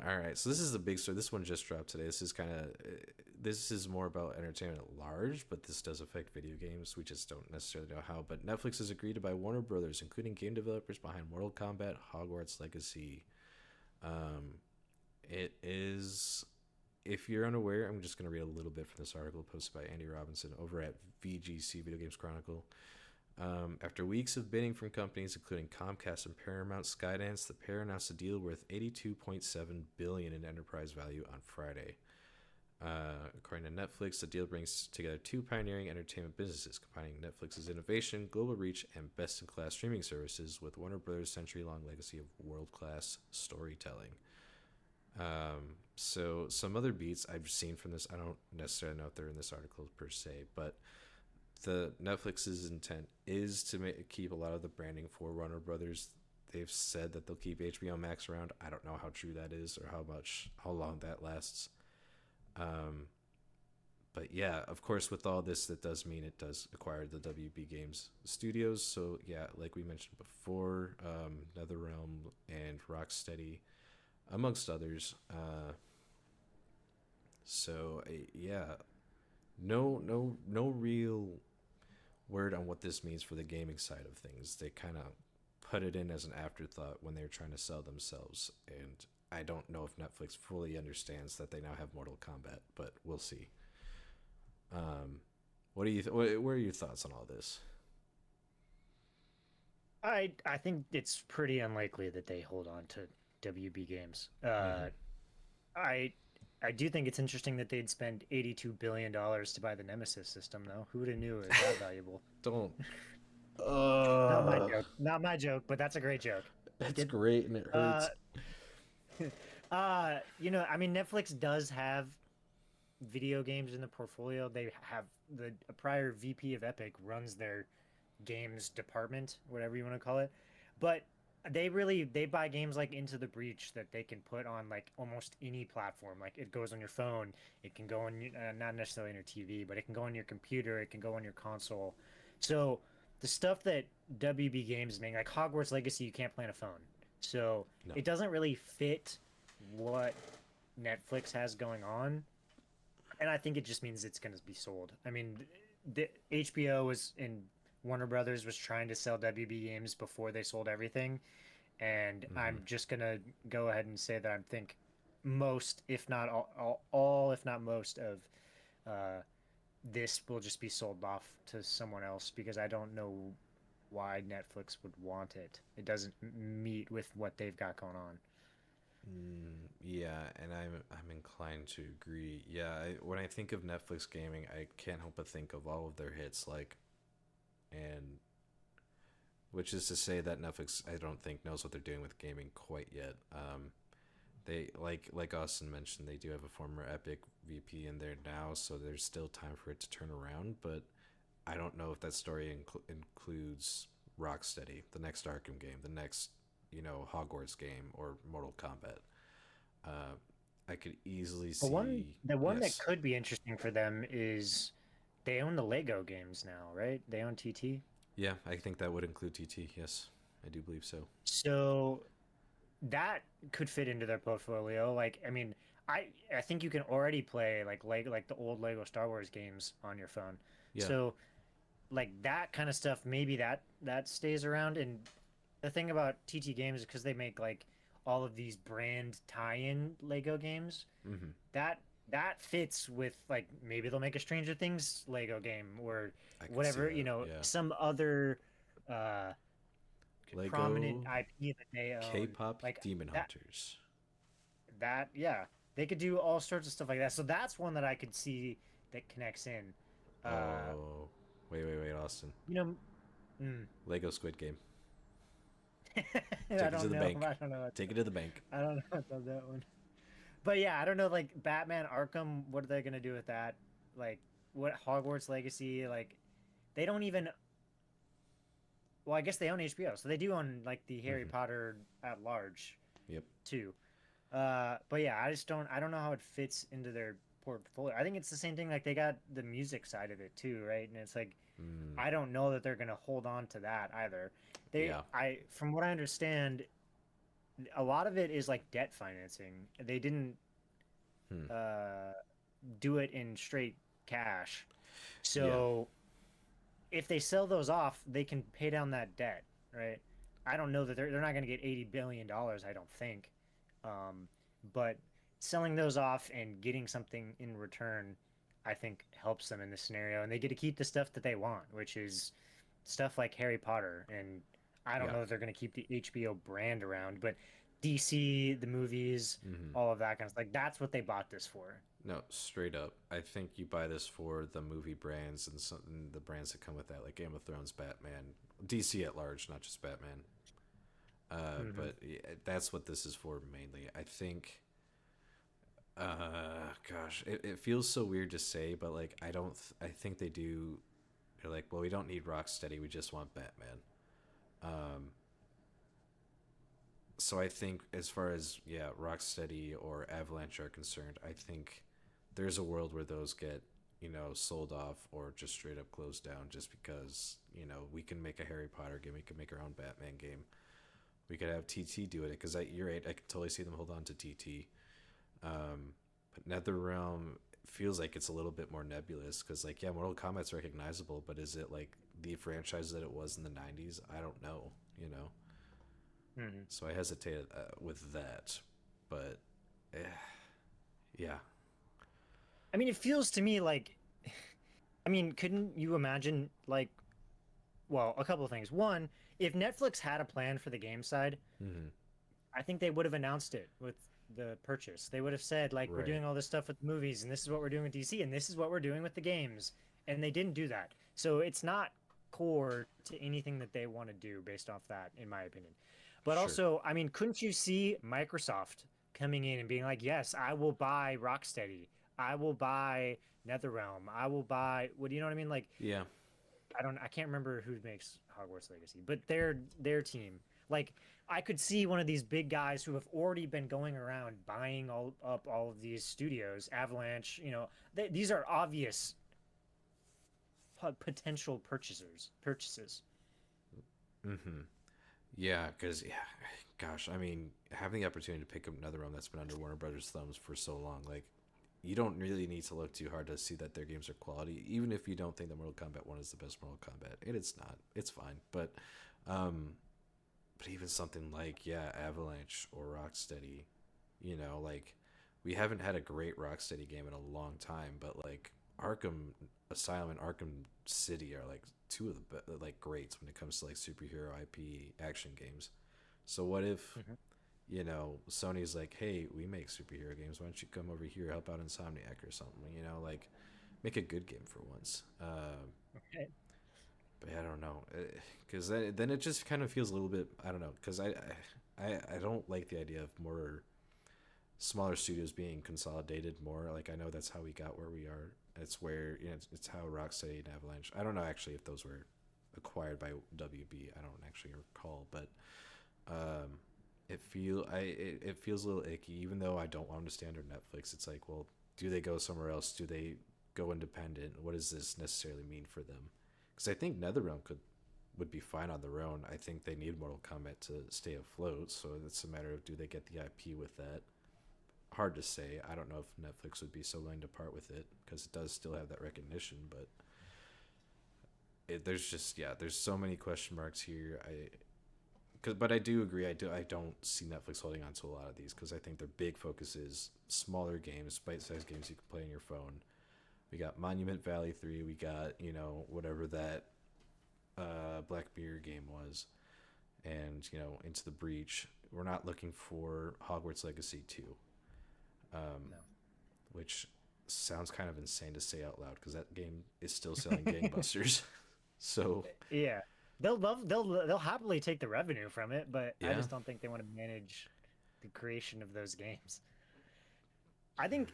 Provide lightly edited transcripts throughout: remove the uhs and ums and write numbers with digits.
All right, so this is a big story. This one just dropped today. This is more about entertainment at large, but this does affect video games. We just don't necessarily know how. But Netflix has agreed to buy Warner Brothers, including game developers behind Mortal Kombat, Hogwarts Legacy. Um, it is, if you're unaware, I'm just going to read a little bit from this article posted by Andy Robinson over at VGC Video Games Chronicle. After weeks of bidding from companies including Comcast and Paramount Skydance, the pair announced a deal worth 82.7 billion in enterprise value on Friday. According to Netflix, the deal brings together two pioneering entertainment businesses, combining Netflix's innovation, global reach, and best-in-class streaming services with Warner Brothers' century-long legacy of world-class storytelling. So some other beats I've seen from this, I don't necessarily know if they're in this article per se, but the Netflix's intent is to keep a lot of the branding for Warner Brothers. They've said that they'll keep HBO Max around. I don't know how true that is or how long that lasts. But yeah, of course, with all this, that does mean it does acquire the WB Games studios. So yeah, like we mentioned before, NetherRealm and Rocksteady, amongst others. Yeah, no real word on what this means for the gaming side of things. They kind of put it in as an afterthought when they were trying to sell themselves, and I don't know if Netflix fully understands that they now have Mortal Kombat, but we'll see. What do you? What are your thoughts on all this? I think it's pretty unlikely that they hold on to WB Games. Mm-hmm. I I do think it's interesting that they'd spend $82 billion to buy the Nemesis system, though. Who would have knew it was that valuable? Don't. Not my Uh, joke. Not my joke, but that's a great joke. that's Get great and it uh hurts. I mean, Netflix does have video games in the portfolio. They have the a prior VP of Epic runs their games department, whatever you want to call it. But they buy games like Into the Breach that they can put on like almost any platform. Like it goes on your phone, it can go on not necessarily on your TV, but it can go on your computer, it can go on your console. So the stuff that WB Games make, like Hogwarts Legacy, you can't play on a phone. So No. it doesn't really fit what Netflix has going on, and I think it just means it's going to be sold. I mean, the HBO was in Warner Brothers was trying to sell WB Games before they sold everything, and Mm-hmm. I'm just gonna go ahead and say that I think most, if not all if not most of uh, this will just be sold off to someone else because I don't know why Netflix would want it. It doesn't meet with what they've got going on. Yeah, and I'm inclined to agree. Yeah, when I think of Netflix gaming, I can't help but think of all of their hits, like, and which is to say that Netflix, I don't think, knows what they're doing with gaming quite yet. They like Austin mentioned, they do have a former Epic VP in there now, so there's still time for it to turn around. But I don't know if that story includes Rocksteady, the next Arkham game, the next Hogwarts game, or Mortal Kombat. Uh, I could easily see The one that yes, could be interesting for them is they own the Lego games now, right? They own TT. yeah, I think that would include TT. Yes, I do believe so. So that could fit into their portfolio. Like, I mean, I think you can already play like the old Lego Star Wars games on your phone. Yeah. So like that kind of stuff, maybe that stays around. And the thing about TT Games is because they make like all of these brand tie-in Lego games, Mm-hmm. that fits with like maybe they'll make a Stranger Things Lego game or I could see whatever, that. Yeah. some other uh prominent Lego IP that they own. K-pop Like Demon that Hunters. yeah. They could do all sorts of stuff like that. So that's one that I could see that connects in. Uh Oh, wait, Austin. you know, mm, Lego Squid Game. I Take it to don't the know. bank. I don't know. Take it to the bank. I don't know about that one. But yeah, I don't know. Like Batman Arkham, what are they gonna do with that? Like what Hogwarts Legacy? Like they don't even. Well, I guess they own HBO, so they do own like the Harry Mm-hmm. Potter at large Yep. too. But yeah, I just don't. I don't know how it fits into their portfolio. I think it's the same thing. Like they got the music side of it too, right? And it's like Mm, I don't know that they're gonna hold on to that either. yeah. From what I understand, a lot of it is like debt financing. They didn't Hmm. uh, do it in straight cash. Yeah. So if they sell those off, they can pay down that debt, right? I don't know that they're not going to get $80 billion. I don't think, um, but selling those off and getting something in return, I think helps them in this scenario, and they get to keep the stuff that they want, which is stuff like Harry Potter. And I don't Yeah. know if they're going to keep the HBO brand around, but DC, the movies, Hmm. all of that kind of stuff, like that's what they bought this for. No, straight up. I think you buy this for the movie brands and the brands that come with that, like Game of Thrones, Batman, DC at large, not just Batman. Hmm. But yeah, that's what this is for mainly. I think. Gosh, it feels so weird to say, but like I don't. I think they do. They're like, well, we don't need Rocksteady. We just want Batman. Um, so I think as far as Rocksteady or Avalanche are concerned, I think there's a world where those get sold off or just straight up closed down just because we can make a Harry Potter game, we can make our own Batman game, we could have TT do it because you're right, I can totally see them hold on to TT. But NetherRealm feels like it's a little bit more nebulous because like Mortal Kombat's recognizable, but is it like the franchise that it was in the 90s? I don't know. Hmm. So I hesitated with that, but eh, yeah. I mean, it feels to me like, I mean, couldn't you imagine like, well, a couple of things. One, if Netflix had a plan for the game side, Hmm. I think they would have announced it with the purchase. They would have said, like, we're Right. doing all this stuff with movies, and this is what we're doing with DC, and this is what we're doing with the games. And they didn't do that. So it's not core to anything that they want to do based off that, in my opinion. But Sure. also, I mean, couldn't you see Microsoft coming in and being like, yes, I will buy Rocksteady. I will buy NetherRealm. I will buy, what do you know what I mean? Like, Yeah. I can't remember who makes Hogwarts Legacy, but their team. Like I could see one of these big guys who have already been going around buying all up all of these studios, Avalanche, these are obvious potential purchases. Mm-hmm. Yeah, because gosh, I mean, having the opportunity to pick up another one that's been under Warner Brothers' thumbs for so long, like, you don't really need to look too hard to see that their games are quality, even if you don't think that Mortal Kombat One is the best Mortal Kombat. It's not. It's fine, um, but even something like Avalanche or Rocksteady, like we haven't had a great Rocksteady game in a long time, but like Arkham Asylum and Arkham City are like two of the like greats when it comes to like superhero IP action games. So what if Hmm. Sony's like, hey, we make superhero games. Why don't you come over here help out Insomniac or something? Like make a good game for once. Okay. But I don't know, because then it just kind of feels a little bit. I don't know, because I don't like the idea of more smaller studios being consolidated more. Like I know that's how we got where we are. It's where it's how Rocksteady and Avalanche. I don't know actually if those were acquired by WB. I don't actually recall, but um, it feels a little icky. Even though I don't want them to stay under Netflix, it's like, well, do they go somewhere else? Do they go independent? What does this necessarily mean for them? Because I think NetherRealm would be fine on their own. I think they need Mortal Kombat to stay afloat. So it's a matter of do they get the IP with that? Hard to say. I don't know if Netflix would be so willing to part with it because it does still have that recognition, but there's just there's so many question marks here. But I do agree. I don't see Netflix holding on to a lot of these because I think their big focus is smaller games, bite-sized games you can play on your phone. We got Monument Valley 3. We got whatever that Black Mirror game was, and Into the Breach. We're not looking for Hogwarts Legacy 2, um, No. which sounds kind of insane to say out loud because that game is still selling gangbusters. So Yeah. They'll happily take the revenue from it, but I yeah. just don't think they want to manage the creation of those games. I think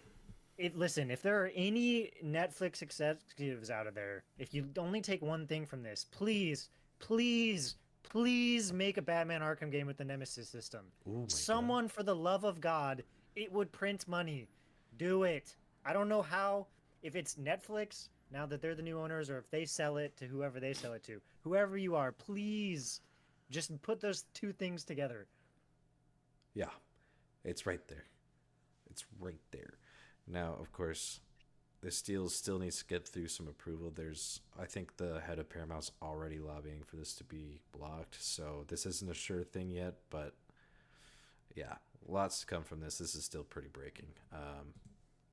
listen, if there are any Netflix executives out of there, if you only take one thing from this, please, please, please make a Batman Arkham game with the Nemesis system. Oh my god. Someone, for the love of God, it would print money. Do it. I don't know how, if it's Netflix, now that they're the new owners, or if they sell it to whoever they sell it to. Whoever you are, please just put those two things together. Yeah, it's right there. It's right there. Now, of course, this deal still needs to get through some approval. I think the head of Paramount's already lobbying for this to be blocked, so this isn't a sure thing yet. But yeah, lots to come from this. This is still pretty breaking.